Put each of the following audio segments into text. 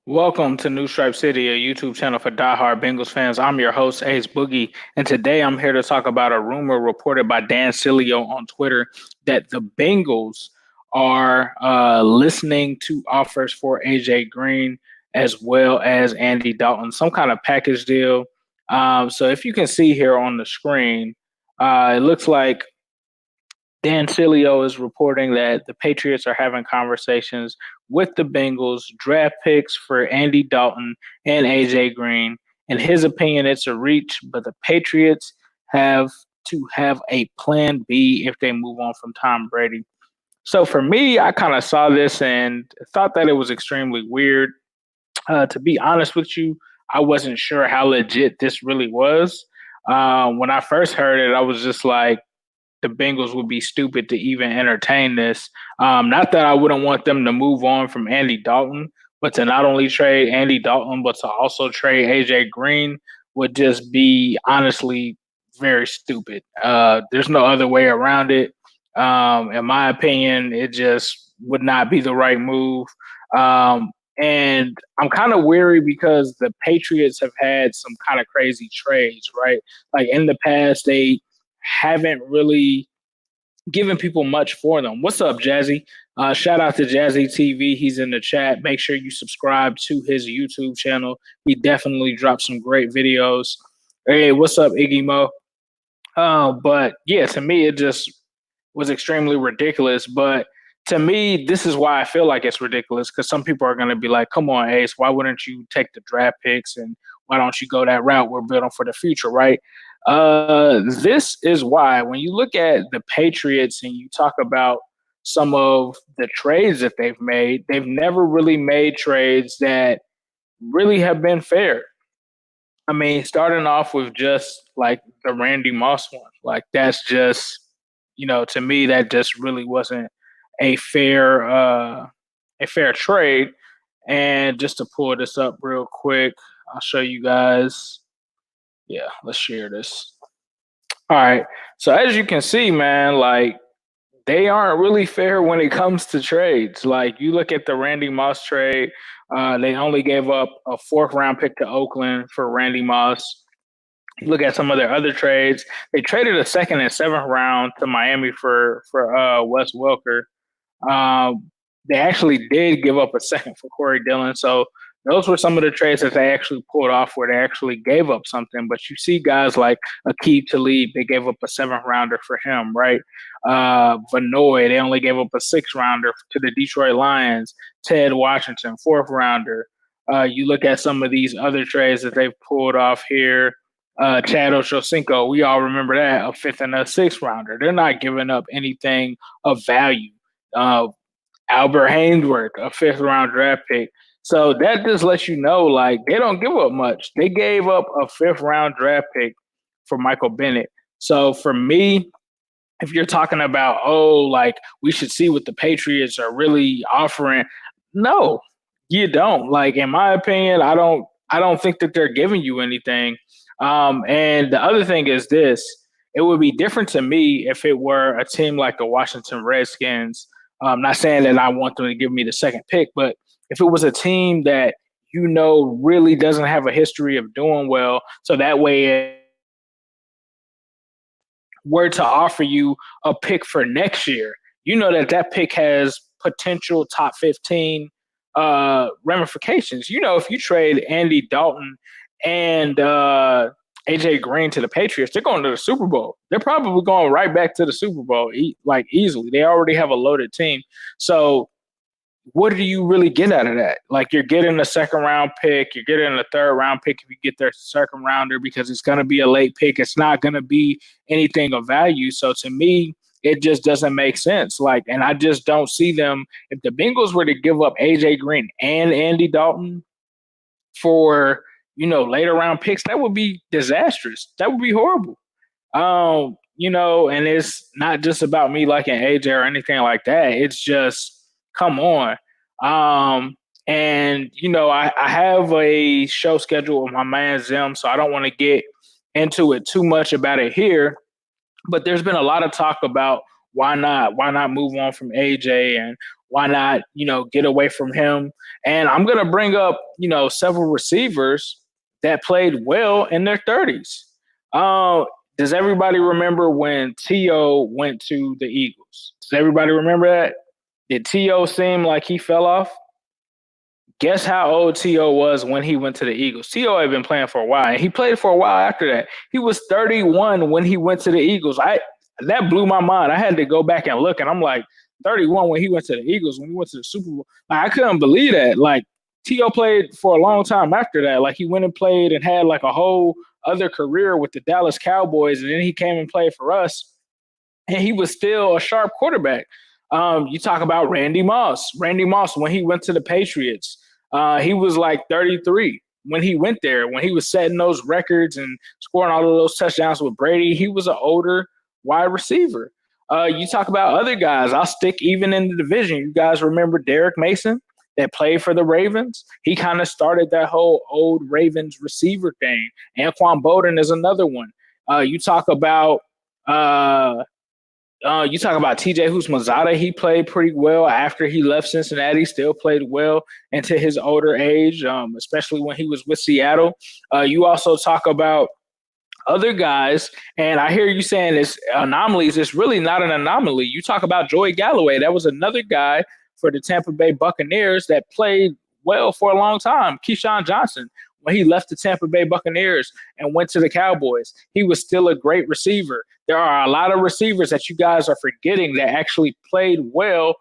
Welcome to New Stripe City, a YouTube channel for diehard Bengals fans. I'm your host, Ace Boogie, and today I'm here to talk about a rumor reported by Dan Sileo on Twitter that the Bengals are listening to offers for AJ Green as well as Andy Dalton, some kind of package deal. So if you can see here on the screen, it looks like Dan Sileo is reporting that the Patriots are having conversations with the Bengals, draft picks for Andy Dalton and AJ Green. In his opinion, it's a reach, but the Patriots have to have a plan B if they move on from Tom Brady. So for me, I kind of saw this and thought that it was extremely weird. To be honest with you, I wasn't sure how legit this really was. When I first heard it, I was just like, the Bengals would be stupid to even entertain this. Not that I wouldn't want them to move on from Andy Dalton, but to not only trade Andy Dalton, but to also trade AJ Green would just be honestly very stupid. There's no other way around it. In my opinion, it just would not be the right move. And I'm kind of weary because the Patriots have had some kind of crazy trades, right? Like in the past, they haven't really given people much for them. What's up, Jazzy? Shout out to Jazzy TV. He's in the chat. Make sure you subscribe to his YouTube channel. He definitely drops some great videos. Hey, what's up, Iggy Mo? But yeah, to me, it just was extremely ridiculous. But to me, this is why I feel like it's ridiculous because some people are going to be like, come on, Ace, why wouldn't you take the draft picks and why don't you go that route? We're building for the future, right? This is why when you look at the Patriots and you talk about some of the trades that they've never really made trades that really have been fair. I mean, starting off with just like the Randy Moss one, like that's just, to me, that just really wasn't a fair, a fair trade. And just to pull this up real quick, I'll show you guys. Yeah, let's share this. All right. So as you can see, man, like they aren't really fair when it comes to trades. Like you look at the Randy Moss trade, they only gave up a fourth round pick to Oakland for Randy Moss. You look at some of their other trades. They traded a second and seventh round to Miami for Wes Welker. They actually did give up a second for Corey Dillon. So those were some of the trades that they actually pulled off where they actually gave up something. But you see guys like Aqib Talib, they gave up a seventh rounder for him, right? Vanoy, they only gave up a sixth rounder to the Detroit Lions. Ted Washington, fourth rounder. You look at some of these other trades that they've pulled off here. Chad Ochocinco, we all remember that, a fifth and a sixth rounder. They're not giving up anything of value. Uh, Albert Hainsworth, a fifth round draft pick. So that just lets you know, like, they don't give up much. They gave up a fifth round draft pick for Michael Bennett. So for me, if you're talking about, oh, like, we should see what the Patriots are really offering, no, you don't. Like, in my opinion, I don't think that they're giving you anything. And the other thing is this. It would be different to me if it were a team like the Washington Redskins. I'm not saying that I want them to give me the second pick, but if it was a team that really doesn't have a history of doing well, so that way it were to offer you a pick for next year, you know that pick has potential top 15 ramifications. If you trade Andy Dalton and AJ Green to the Patriots, they're going to the Super Bowl. They're probably going right back to the Super Bowl, like easily. They already have a loaded team. So what do you really get out of that? Like you're getting a second round pick, you're getting a third round pick if you get their second rounder because it's going to be a late pick. It's not going to be anything of value. So to me, it just doesn't make sense. Like, and I just don't see them. If the Bengals were to give up AJ Green and Andy Dalton for, later round picks, that would be disastrous. That would be horrible. And it's not just about me liking AJ or anything like that. It's just, come on. I have a show scheduled with my man Zim, so I don't want to get into it too much about it here. But there's been a lot of talk about why not move on from AJ and Why not, get away from him? And I'm going to bring up, several receivers that played well in their 30s. Uh, does everybody remember when T.O. went to the Eagles? Does everybody remember that? Did T.O. seem like he fell off? Guess how old T.O. was when he went to the Eagles? T.O. had been playing for a while, and he played for a while after that. He was 31 when he went to the Eagles. That blew my mind. I had to go back and look, and I'm like, 31 when he went to the Eagles, when he went to the Super Bowl. Like, I couldn't believe that. Like, T.O. played for a long time after that. Like, he went and played and had like a whole other career with the Dallas Cowboys, and then he came and played for us, and he was still a sharp quarterback. You talk about Randy Moss. Randy Moss, when he went to the Patriots, he was like 33 when he went there, when he was setting those records and scoring all of those touchdowns with Brady. He was an older wide receiver. You talk about other guys. I'll stick even in the division. You guys remember Derek Mason that played for the Ravens? He kind of started that whole old Ravens receiver thing. Anquan Bolden is another one. You talk about TJ Husmanzada. He played pretty well after he left Cincinnati, still played well into his older age, especially when he was with Seattle. You also talk about other guys, and I hear you saying it's anomalies. It's really not an anomaly. You talk about Joey Galloway. That was another guy for the Tampa Bay Buccaneers that played well for a long time. Keyshawn Johnson, when he left the Tampa Bay Buccaneers and went to the Cowboys, he was still a great receiver. There are a lot of receivers that you guys are forgetting that actually played well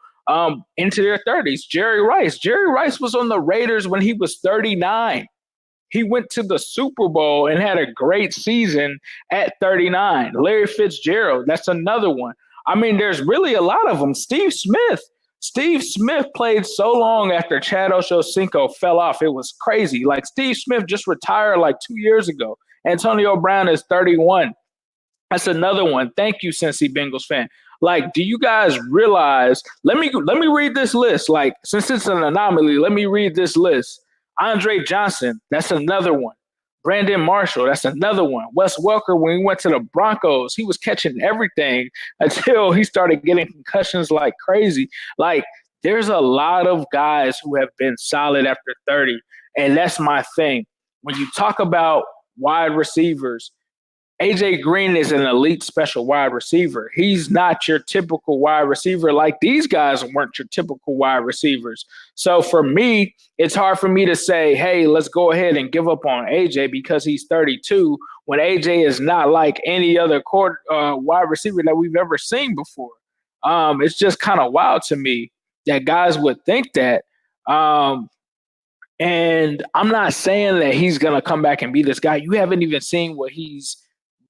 into their 30s. Jerry Rice. Jerry Rice was on the Raiders when he was 39. He went to the Super Bowl and had a great season at 39. Larry Fitzgerald, that's another one. I mean, there's really a lot of them. Steve Smith. Steve Smith played so long after Chad Ochocinco fell off. It was crazy. Like, Steve Smith just retired like 2 years ago. Antonio Brown is 31. That's another one. Thank you, Cincy Bengals fan. Like, do you guys realize? Let me read this list. Like, since it's an anomaly, let me read this list. Andre Johnson, that's another one. Brandon Marshall, that's another one. Wes Welker, when he went to the Broncos, he was catching everything until he started getting concussions like crazy. Like, there's a lot of guys who have been solid after 30, and that's my thing. When you talk about wide receivers, AJ Green is an elite special wide receiver. He's not your typical wide receiver. Like, these guys weren't your typical wide receivers. So for me, it's hard for me to say, hey, let's go ahead and give up on AJ because he's 32 when AJ is not like any other wide receiver that we've ever seen before. It's just kind of wild to me that guys would think that. And I'm not saying that he's going to come back and be this guy. You haven't even seen what he's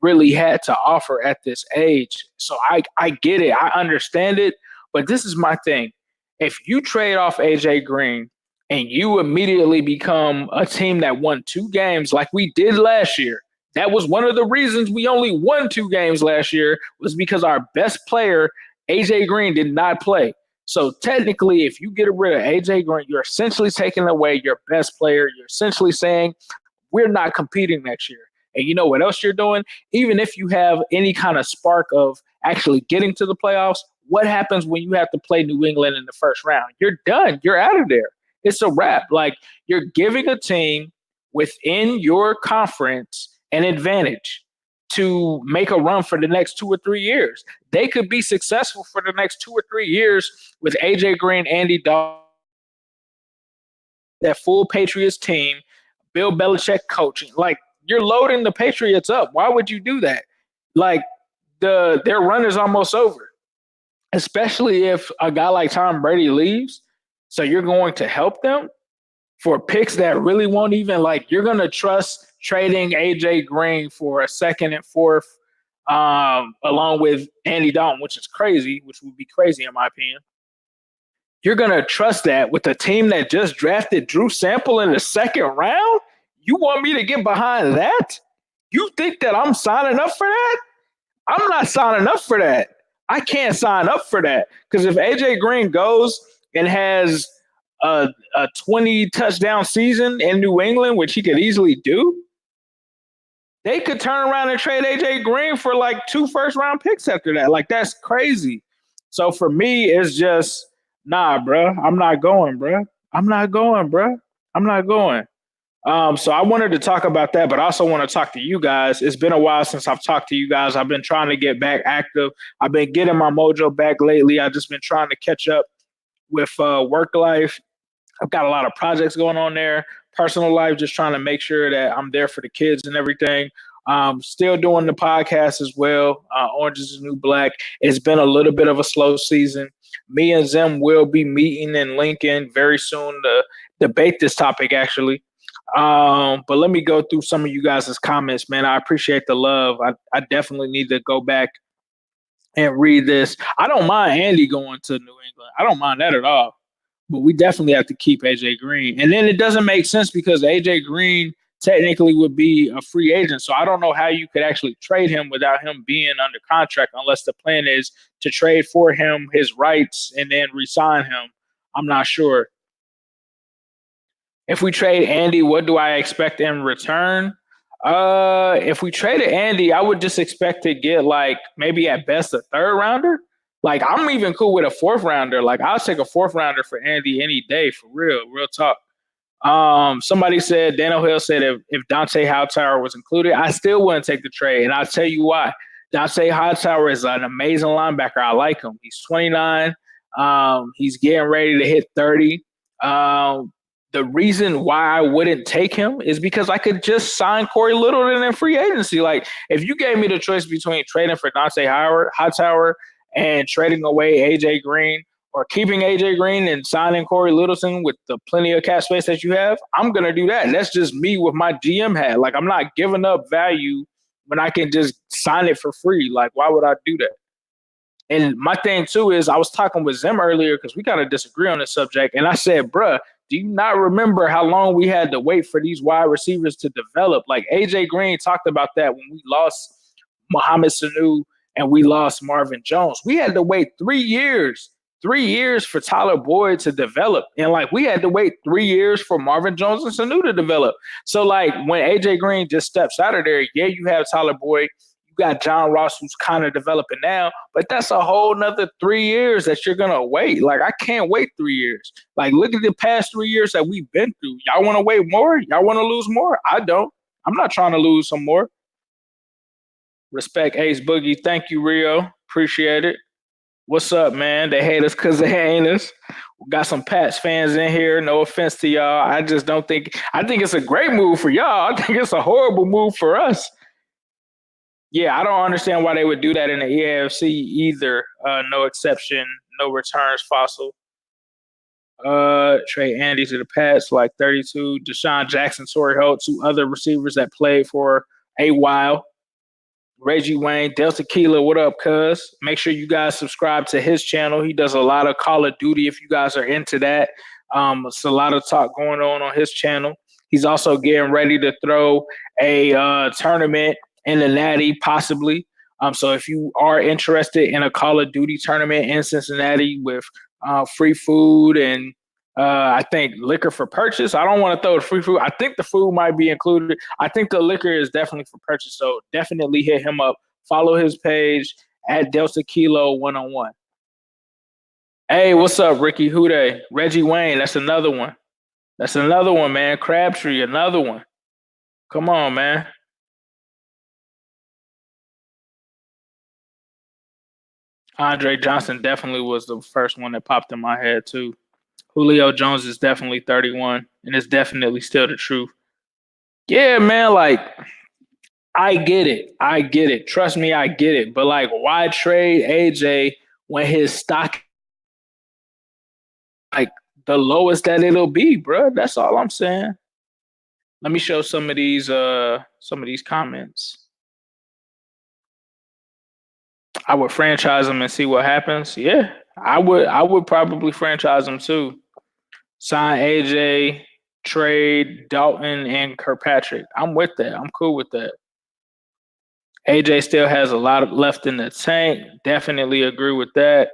really had to offer at this age. So I get it. I understand it. But this is my thing. If you trade off AJ Green and you immediately become a team that won 2 games like we did last year, that was one of the reasons we only won 2 games last year, was because our best player, AJ Green, did not play. So technically, if you get rid of AJ Green, you're essentially taking away your best player. You're essentially saying we're not competing next year. And you know what else you're doing? Even if you have any kind of spark of actually getting to the playoffs, what happens when you have to play New England in the first round? You're done. You're out of there. It's a wrap. Like, you're giving a team within your conference an advantage to make a run for the next 2 or 3 years. They could be successful for the next 2 or 3 years with AJ Green, Andy Dalton, that full Patriots team, Bill Belichick coaching. Like, you're loading the Patriots up. Why would you do that? Like, their run is almost over, especially if a guy like Tom Brady leaves. So you're going to help them for picks that really won't even, like, you're going to trust trading AJ Green for a second and fourth along with Andy Dalton, which is crazy, which would be crazy in my opinion. You're going to trust that with a team that just drafted Drew Sample in the second round? You want me to get behind that? You think that I'm signing up for that? I'm not signing up for that. I can't sign up for that. Because if AJ Green goes and has a 20 touchdown season in New England, which he could easily do, they could turn around and trade AJ Green for like 2 first-round picks after that. Like, that's crazy. So for me, it's just Nah, bro. I'm not going, bro. I'm not going, bro. I'm not going. So I wanted to talk about that, but I also want to talk to you guys. It's been a while since I've talked to you guys. I've been trying to get back active. I've been getting my mojo back lately. I've just been trying to catch up with work life. I've got a lot of projects going on there. Personal life, just trying to make sure that I'm there for the kids and everything. Still doing the podcast as well. Orange is the New Black. It's been a little bit of a slow season. Me and Zim will be meeting in Lincoln very soon to debate this topic, actually. But let me go through some of you guys' comments, man. I appreciate the love. I definitely need to go back and read this. I don't mind Andy going to New England. I don't mind that at all. But we definitely have to keep AJ Green. And then it doesn't make sense because AJ Green technically would be a free agent. So I don't know how you could actually trade him without him being under contract unless the plan is to trade for him his rights and then resign him. I'm not sure. If we trade Andy, what do I expect in return? If we traded Andy, I would just expect to get like maybe at best a third rounder. Like I'm even cool with a fourth rounder. Like I'll take a fourth rounder for Andy any day for real talk. Somebody said Daniel Hill said if Dante Hightower was included, I still wouldn't take the trade, and I'll tell you why. Dante Hightower is an amazing linebacker. I like him. He's 29. He's getting ready to hit 30. The reason why I wouldn't take him is because I could just sign Corey Littleton in free agency. Like if you gave me the choice between trading for Dante Hightower and trading away AJ Green or keeping AJ Green and signing Corey Littleton with the plenty of cap space that you have, I'm gonna do that. And that's just me with my GM hat. Like I'm not giving up value when I can just sign it for free. Like why would I do that? And my thing too is I was talking with Zim earlier because we kind of disagree on this subject. And I said, bruh, do you not remember how long we had to wait for these wide receivers to develop? Like AJ Green talked about that when we lost Mohamed Sanu and we lost Marvin Jones. We had to wait 3 years for Tyler Boyd to develop. And like we had to wait 3 years for Marvin Jones and Sanu to develop. So like when AJ Green just steps out of there, yeah, you have Tyler Boyd. You got John Ross who's kind of developing now, but that's a whole nother 3 years that you're gonna wait. Like I can't wait 3 years. Like look at the past 3 years that we've been through. Y'all want to wait more? Y'all want to lose more? I don't. I'm not trying to lose some more. Respect Ace Boogie. Thank you, Rio. Appreciate it. What's up, man? They hate us because they hate us. We got some Pats fans in here. No offense to y'all. I just don't think. I think it's a great move for y'all. I think it's a horrible move for us. Yeah, I don't understand why they would do that in the EAFC either. No exception, no returns, Fossil. Trade Andy to the Pats, like 32. Deshaun Jackson, Torrey Holt, two other receivers that played for a while. Reggie Wayne, Delta Keela, what up, cuz? Make sure you guys subscribe to his channel. He does a lot of Call of Duty if you guys are into that. It's a lot of talk going on his channel. He's also getting ready to throw a tournament in the Natty, possibly. So if you are interested in a Call of Duty tournament in Cincinnati with free food and I think liquor for purchase. I don't want to throw the free food. I think the food might be included. I think the liquor is definitely for purchase. So definitely hit him up. Follow his page at Delta Kilo 101. Hey, what's up, Ricky Hude? Reggie Wayne, that's another one. That's another one, man. Crabtree, another one. Come on, man. Andre Johnson definitely was the first one that popped in my head, too. Julio Jones is definitely 31, and it's definitely still the truth. Yeah, man, like I get it. I get it. Trust me, I get it. But like, why trade AJ when his stock like the lowest that it'll be, bro? That's all I'm saying. Let me show some of these comments. I would franchise him and see what happens. Yeah, I would probably franchise him too. Sign AJ, trade Dalton and Kirkpatrick. I'm with that. I'm cool with that. AJ still has a lot left in the tank. Definitely agree with that.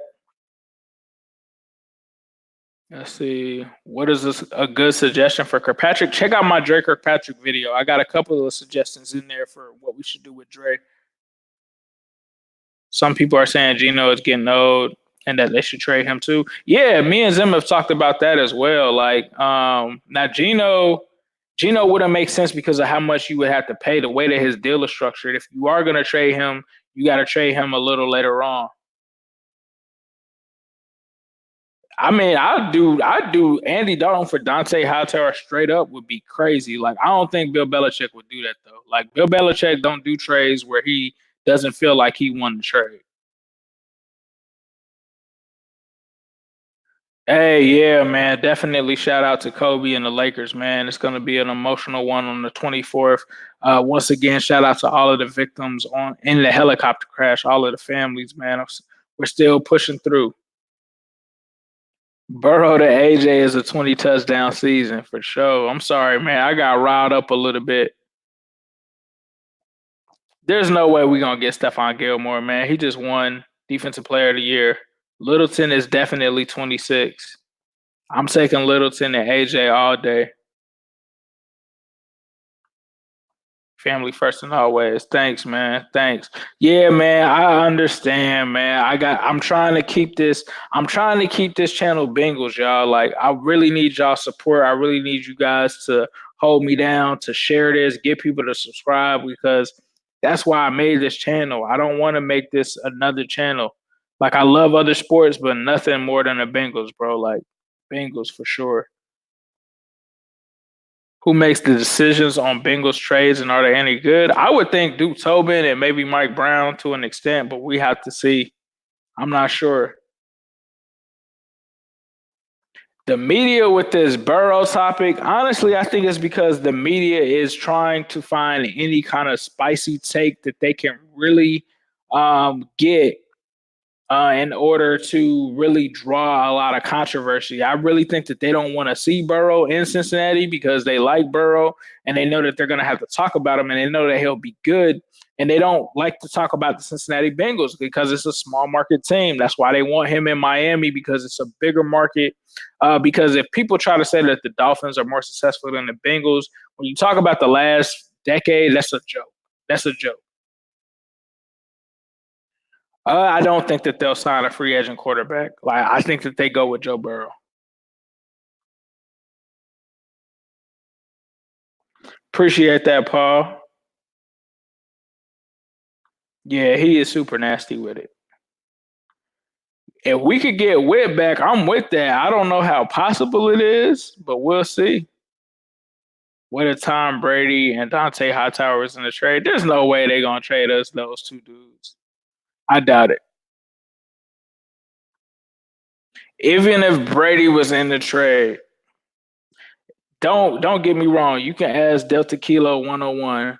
Let's see. What is this a good suggestion for Kirkpatrick? Check out my Dre Kirkpatrick video. I got a couple of suggestions in there for what we should do with Dre. Some people are saying Geno is getting old. and that they should trade him too. Yeah, me and Zim have talked about that as well. Like, now Gino wouldn't make sense because of how much you would have to pay, the way that his deal is structured. If you are gonna trade him, you got to trade him a little later on. I mean, I'd do Andy Dalton for Dante Hightower straight up would be crazy. Like, I don't think Bill Belichick would do that though. Like, Bill Belichick don't do trades where he doesn't feel like he won the trade. Hey, yeah, man, definitely shout out to Kobe and the Lakers, man. It's going to be an emotional one on the 24th. Once again, shout out to all of the victims on in the helicopter crash, all of the families, man. We're still pushing through. Burrow to AJ is a 20 touchdown season for sure. I'm sorry, man. I got riled up a little bit. There's no way we're gonna get Stephon Gilmore, man. He just won Defensive Player of the Year. Littleton is definitely 26. I'm taking Littleton and AJ all day. Family first and always. Thanks, man. Thanks. Yeah, man. I understand, man. I'm trying to keep this. I'm trying to keep this channel Bengals, y'all. Like, I really need y'all support. I really need you guys to hold me down, to share this, get people to subscribe, because that's why I made this channel. I don't want to make this another channel. Like, I love other sports, but nothing more than the Bengals, bro. Like, Bengals for sure. Who makes the decisions on Bengals trades and are they any good? I would think Duke Tobin and maybe Mike Brown to an extent, but we have to see. I'm not sure. The media with this Burrow topic, honestly, I think it's because the media is trying to find any kind of spicy take that they can really get in order to really draw a lot of controversy. I really think that they don't want to see Burrow in Cincinnati because they like Burrow and they know that they're going to have to talk about him and they know that he'll be good. And they don't like to talk about the Cincinnati Bengals because it's a small market team. That's why they want him in Miami, because it's a bigger market. Because if people try to say that the Dolphins are more successful than the Bengals, when you talk about the last decade, that's a joke. That's a joke. I don't think that they'll sign a free agent quarterback. Like, I think that they go with Joe Burrow. Appreciate that, Paul. Yeah, he is super nasty with it. If we could get Witt back, I'm with that. I don't know how possible it is, but we'll see. What if Tom Brady and Dante Hightower is in the trade? There's no way they're gonna trade us those two dudes. I doubt it. Even if Brady was in the trade, don't get me wrong. You can ask Delta Kilo 101.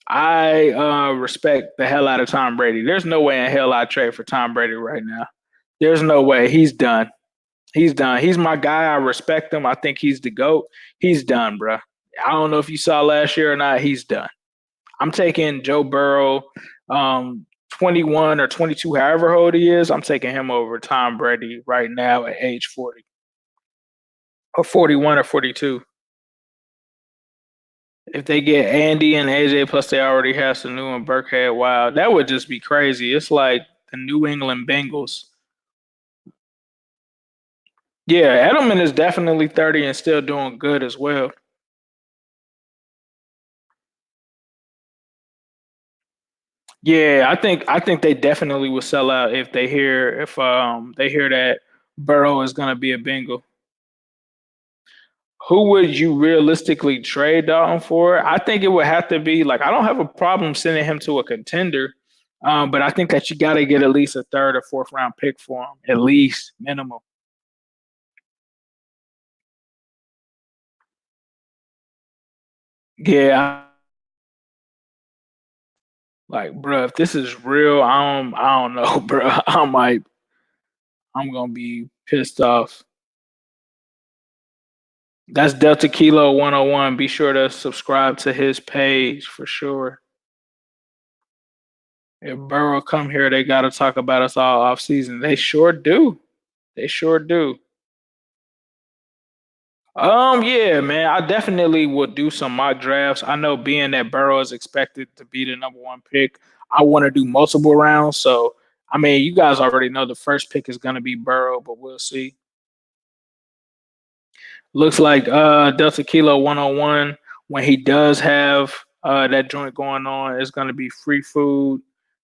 I respect the hell out of Tom Brady. There's no way in hell I'd trade for Tom Brady right now. There's no way. He's done. He's done. He's my guy. I respect him. I think he's the GOAT. He's done, bro. I don't know if you saw last year or not. He's done. I'm taking Joe Burrow, 21 or 22, however old he is. I'm taking him over Tom Brady right now at age 40 or 41 or 42. If they get Andy and AJ, plus they already have Sanu and Burkhead, wow, that would just be crazy. It's like the New England Bengals. Yeah, Edelman is definitely 30 and still doing good as well. Yeah, I think they definitely will sell out if they hear that Burrow is gonna be a Bengal. Who would you realistically trade Dalton for? I think it would have to be like, I don't have a problem sending him to a contender, but I think that you got to get at least a third or fourth round pick for him, at least minimum. Yeah, like, bro, if this is real, I don't know, bro. I'm gonna be pissed off. That's Delta Kilo 101. Be sure to subscribe to his page for sure. If Burrow come here, they got to talk about us all off season. They sure do. They sure do. Yeah, man. I definitely would do some mock drafts. I know being that Burrow is expected to be the number one pick, I want to do multiple rounds. So I mean, you guys already know the first pick is going to be Burrow, but we'll see. Looks like Delta Kilo 101, when he does have that joint going on, it's going to be free food.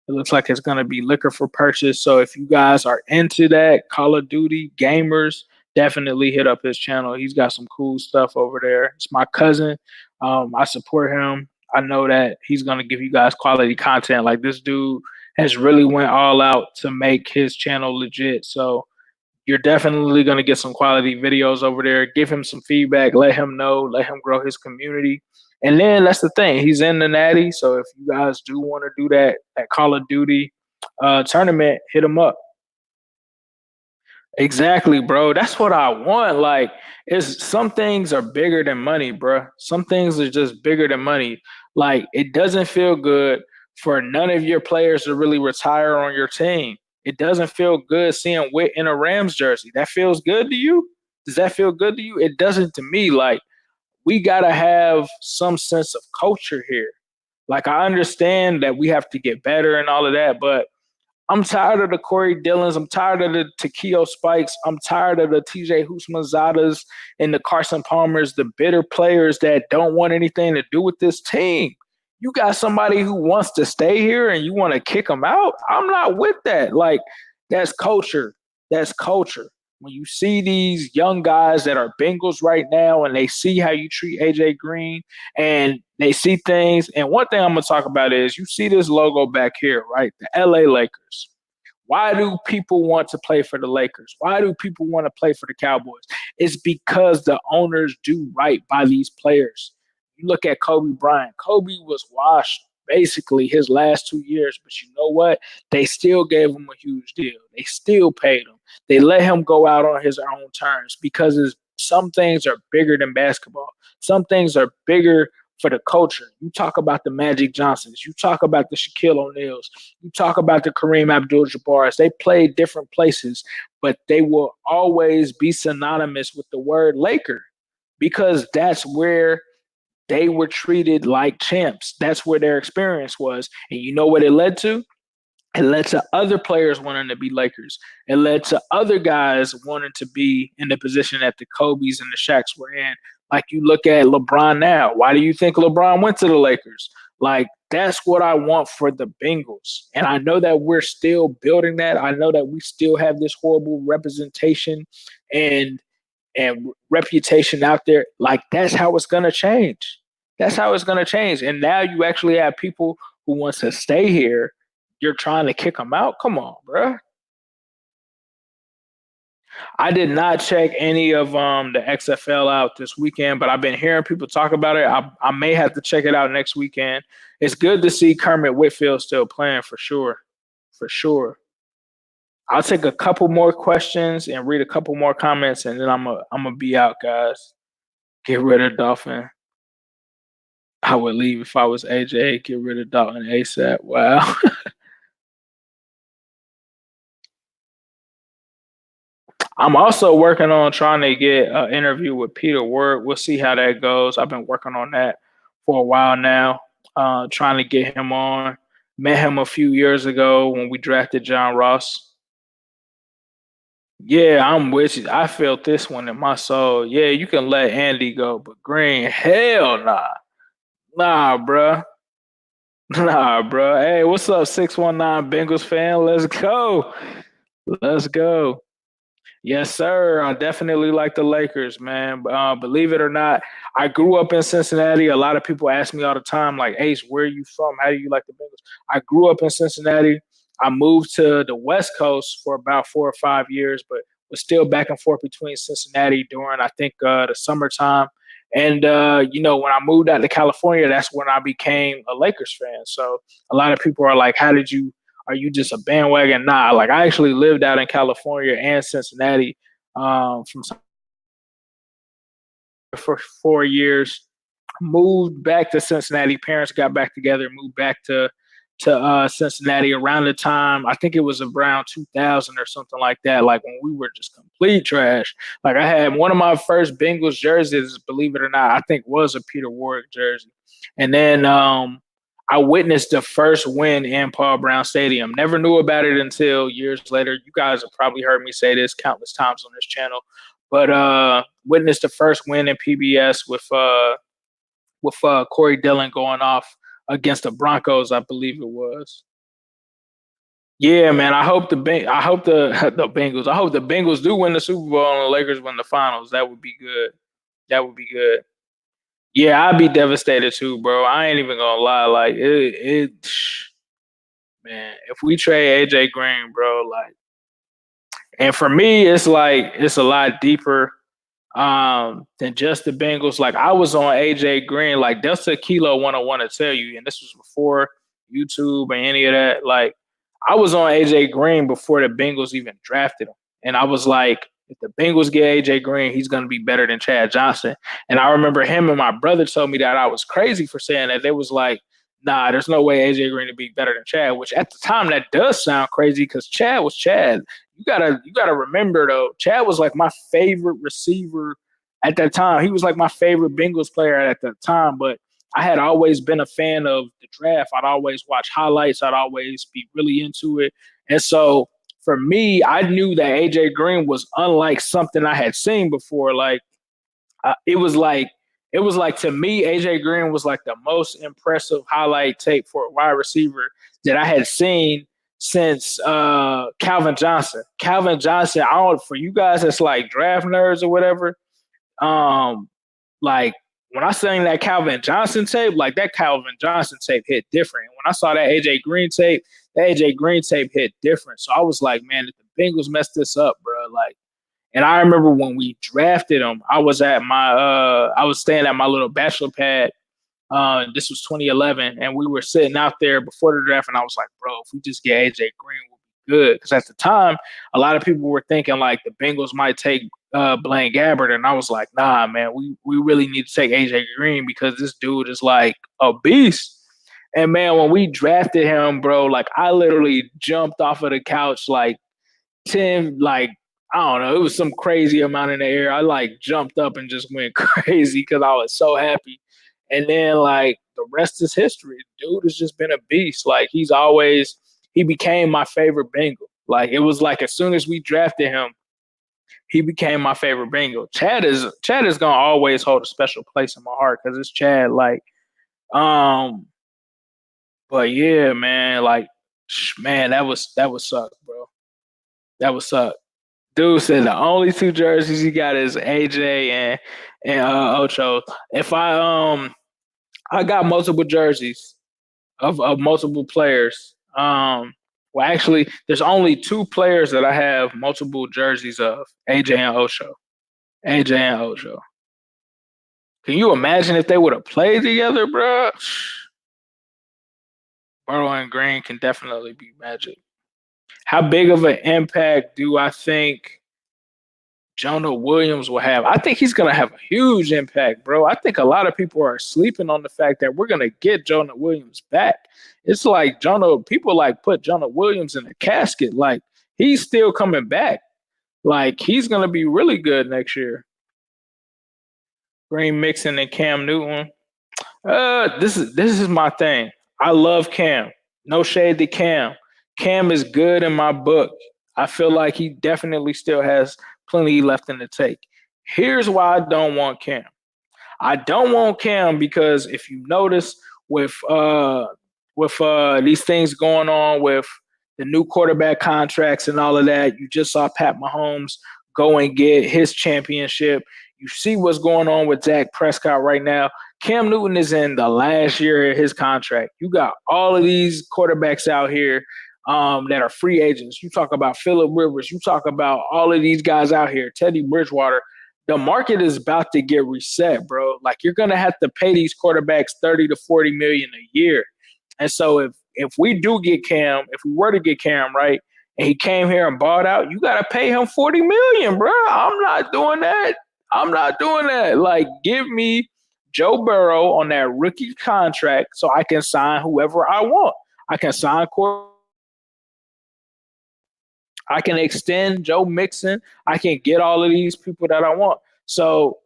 It looks like it's going to be liquor for purchase. So if you guys are into that, Call of Duty gamers, definitely hit up his channel. He's got some cool stuff over there. It's my cousin. I support him. I know that he's going to give you guys quality content. Like, this dude has really went all out to make his channel legit. So you're definitely going to get some quality videos over there. Give him some feedback. Let him know. Let him grow his community. And then that's the thing. He's in the Natty. So if you guys do want to do that Call of Duty tournament, hit him up. Exactly, bro. That's what I want. Like, it's some things are bigger than money, bro. Some things are just bigger than money. Like, it doesn't feel good for none of your players to really retire on your team. It doesn't feel good seeing Witt in a Rams jersey. That feels good to you? Does that feel good to you? It doesn't to me. Like, we gotta have some sense of culture here. Like, I understand that we have to get better and all of that, but I'm tired of the Corey Dillons. I'm tired of the Takeo Spikes. I'm tired of the TJ Husmanzadas and the Carson Palmers, the bitter players that don't want anything to do with this team. You got somebody who wants to stay here and you want to kick them out? I'm not with that. Like, that's culture. That's culture. When you see these young guys that are Bengals right now and they see how you treat AJ Green and they see things. And one thing I'm going to talk about is you see this logo back here, right? The LA Lakers. Why do people want to play for the Lakers? Why do people want to play for the Cowboys? It's because the owners do right by these players. You look at Kobe Bryant. Kobe was washed basically his last 2 years, but you know what? They still gave him a huge deal. They still paid him. They let him go out on his own terms because some things are bigger than basketball. Some things are bigger for the culture. You talk about the Magic Johnsons. You talk about the Shaquille O'Neals. You talk about the Kareem Abdul-Jabbars. They play different places, but they will always be synonymous with the word Laker because that's where they were treated like champs. That's where their experience was. And you know what it led to? It led to other players wanting to be Lakers. It led to other guys wanting to be in the position that the Kobe's and the Shaqs were in. Like, you look at LeBron now. Why do you think LeBron went to the Lakers? Like, that's what I want for the Bengals. And I know that we're still building that. I know that we still have this horrible representation and reputation out there. Like, that's how it's gonna change. That's how it's gonna change. And now you actually have people who wants to stay here. You're trying to kick them out. Come on, bro. I did not check any of the XFL out this weekend, but I've been hearing people talk about it. I may have to check it out next weekend. It's good to see Kermit Whitfield still playing for sure. For sure. I'll take a couple more questions and read a couple more comments, and then I'm gonna be out, guys. Get rid of Dolphin. I would leave if I was AJ. Get rid of Dalton ASAP. Wow. I'm also working on trying to get an interview with Peter Word. We'll see how that goes. I've been working on that for a while now, trying to get him on. Met him a few years ago when we drafted John Ross. Yeah, I'm with you. I felt this one in my soul. Yeah, you can let Andy go, but Green, hell nah. Nah, bruh. Nah, bruh. Hey, what's up, 619 Bengals fan? Let's go. Let's go. Yes, sir. I definitely like the Lakers, man. Believe it or not, I grew up in Cincinnati. A lot of people ask me all the time, like, Ace, where are you from? How do you like the Bengals? I grew up in Cincinnati. I moved to the West Coast for about 4 or 5 years, but was still back and forth between Cincinnati during, I think, the summertime. And, when I moved out to California, that's when I became a Lakers fan. So a lot of people are like, are you just a bandwagon? Nah, like, I actually lived out in California and Cincinnati for 4 years. Moved back to Cincinnati. Parents got back together. Moved back to Cincinnati around the time, I think it was around 2000 or something like that. Like, when we were just complete trash. Like, I had one of my first Bengals jerseys, believe it or not, I think was a Peter Ward jersey. And then I witnessed the first win in Paul Brown Stadium. Never knew about it until years later. You guys have probably heard me say this countless times on this channel, but witnessed the first win in PBS with Corey Dillon going off against the Broncos, I believe it was. Yeah, man. I hope the the Bengals. I hope the Bengals do win the Super Bowl and the Lakers win the finals. That would be good. That would be good. Yeah, I'd be devastated too, bro. I ain't even gonna lie. Like man, if we trade AJ Green, bro, like, and for me, it's like it's a lot deeper than just the Bengals. Like I was on AJ Green, like that's a kilo 101 to tell you, and this was before YouTube and any of that. Like I was on AJ Green before the Bengals even drafted him. And I was like, if the Bengals get AJ Green, he's gonna be better than Chad Johnson. And I remember him and my brother told me that I was crazy for saying that. They was like, nah, there's no way AJ Green to be better than Chad, which at the time that does sound crazy because Chad was Chad. You gotta remember though, Chad was like my favorite receiver at that time. He was like my favorite Bengals player at that time, but I had always been a fan of the draft. I'd always watch highlights. I'd always be really into it. And so for me, I knew that AJ Green was unlike something I had seen before. Like uh, it was like it was like to me, AJ Green was like the most impressive highlight tape for a wide receiver that I had seen since Calvin Johnson. Calvin Johnson, I don't for you guys that's like draft nerds or whatever. Um, like when I seen that Calvin Johnson tape, like that Calvin Johnson tape hit different. When I saw that AJ Green tape, that AJ Green tape hit different. So I was like, man, if the Bengals messed this up, bro, like. And I remember when we drafted him, I was staying at my little bachelor pad. This was 2011, and we were sitting out there before the draft, and I was like, bro, if we just get AJ Green, we'll be good. Because at the time, a lot of people were thinking like the Bengals might take Blaine Gabbert, and I was like, nah, man, we really need to take AJ Green because this dude is like a beast. And man, when we drafted him, bro, like I literally jumped off of the couch like 10, like, I don't know, it was some crazy amount in the air. I like jumped up and just went crazy because I was so happy. And then like the rest is history. Dude has just been a beast. Like he became my favorite Bengal. Like it was like as soon as we drafted him, he became my favorite Bengal. Chad is gonna always hold a special place in my heart because it's Chad. Like, um, but yeah, man, like, man, that was suck, bro. That was suck. Dude said the only two jerseys he got is AJ and Ocho. If I got multiple jerseys of multiple players. Well, actually, there's only two players that I have multiple jerseys of: AJ and Ocho. AJ and Ocho. Can you imagine if they would have played together, bro? Burrow and Green can definitely be magic. How big of an impact do I think Jonah Williams will have? I think he's going to have a huge impact, bro. I think a lot of people are sleeping on the fact that we're going to get Jonah Williams back. It's like people like put Jonah Williams in a casket. Like he's still coming back. Like he's going to be really good next year. Green Mixon and Cam Newton. This is my thing. I love Cam. No shade to Cam. Cam is good in my book. I feel like he definitely still has plenty left in the tank. Here's why I don't want Cam. I don't want Cam because if you notice with these things going on with the new quarterback contracts and all of that, you just saw Pat Mahomes go and get his championship. You see what's going on with Dak Prescott right now. Cam Newton is in the last year of his contract. You got all of these quarterbacks out here that are free agents. You talk about Phillip Rivers. You talk about all of these guys out here, Teddy Bridgewater. The market is about to get reset, bro. Like you're gonna have to pay these quarterbacks 30 to 40 million a year. And so if we do get Cam, if we were to get Cam, right, and he came here and bought out, you gotta pay him 40 million, bro. I'm not doing that. I'm not doing that. Like, give me Joe Burrow on that rookie contract so I can sign whoever I want. I can sign I can extend Joe Mixon. I can get all of these people that I want. So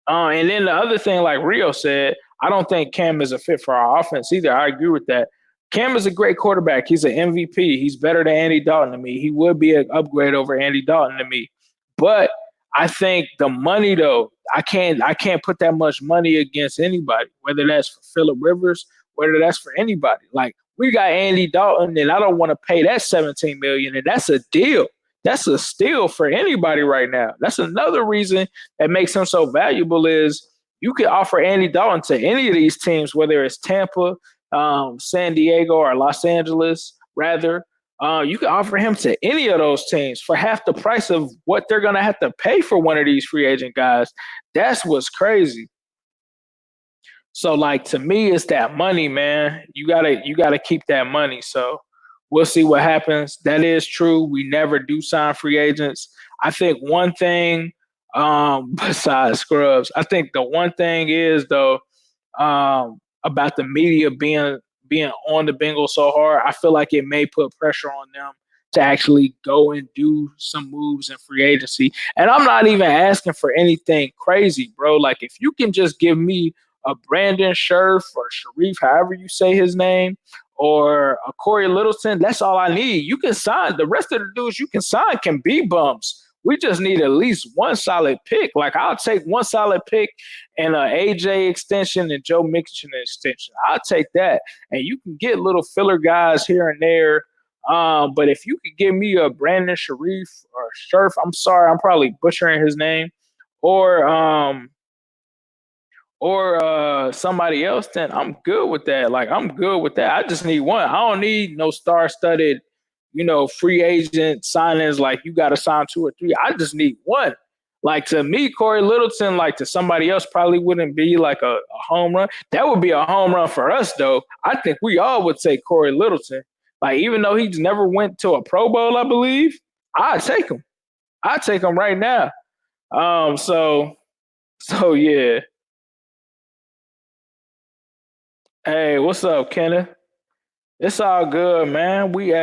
And then the other thing, like Rio said, I don't think Cam is a fit for our offense either. I agree with that. Cam is a great quarterback. He's an MVP. He's better than Andy Dalton to me. He would be an upgrade over Andy Dalton to me. But I think the money though, I can't put that much money against anybody, whether that's for Phillip Rivers, whether that's for anybody. Like we got Andy Dalton, and I don't want to pay that 17 million, and that's a deal. That's a steal for anybody right now. That's another reason that makes him so valuable is you could offer Andy Dalton to any of these teams, whether it's Tampa, San Diego, or Los Angeles, rather. You can offer him to any of those teams for half the price of what they're going to have to pay for one of these free agent guys. That's what's crazy. So, like to me, it's that money, man. You gotta keep that money. So we'll see what happens. That is true. We never do sign free agents. I think one thing, besides Scrubs, I think the one thing is though, about the media being on the Bengals so hard, I feel like it may put pressure on them to actually go and do some moves in free agency. And I'm not even asking for anything crazy, bro. Like if you can just give me a Brandon Scherf or Sharif, however you say his name, or a Corey Littleton, that's all I need. You can sign the rest of the dudes you can sign can be bumps. We just need at least one solid pick. Like I'll take one solid pick and an AJ extension and Joe Mixon extension. I'll take that. And you can get little filler guys here and there. But if you could give me a Brandon Sharif or Scherf, I'm sorry, I'm probably butchering his name, or somebody else, then I'm good with that. Like I'm good with that. I just need one. I don't need no star-studded, free agent signings. Like you got to sign two or three. I just need one. Like to me, Corey Littleton, like to somebody else, probably wouldn't be like a home run. That would be a home run for us, though. I think we all would take Corey Littleton. Like even though he's never went to a Pro Bowl, I believe, I'd take him. I'd take him right now. So yeah. Hey, what's up, Kenneth? It's all good, man. We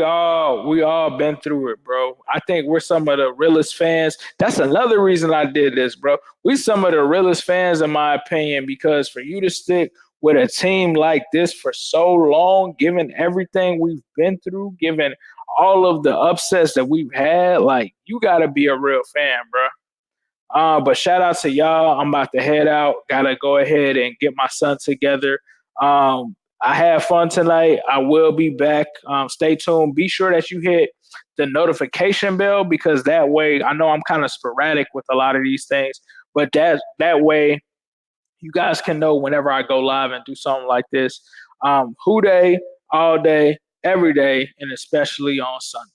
all been through it, bro. I think we're some of the realest fans. That's another reason I did this, bro. We some of the realest fans, in my opinion, because for you to stick with a team like this for so long, given everything we've been through, given all of the upsets that we've had, like you gotta be a real fan, bro. But shout out to y'all. I'm about to head out. Gotta go ahead and get my son together. I had fun tonight. I will be back. Stay tuned. Be sure that you hit the notification bell because that way I know I'm kind of sporadic with a lot of these things, but that way you guys can know whenever I go live and do something like this. Who day, all day, every day, and especially on Sunday.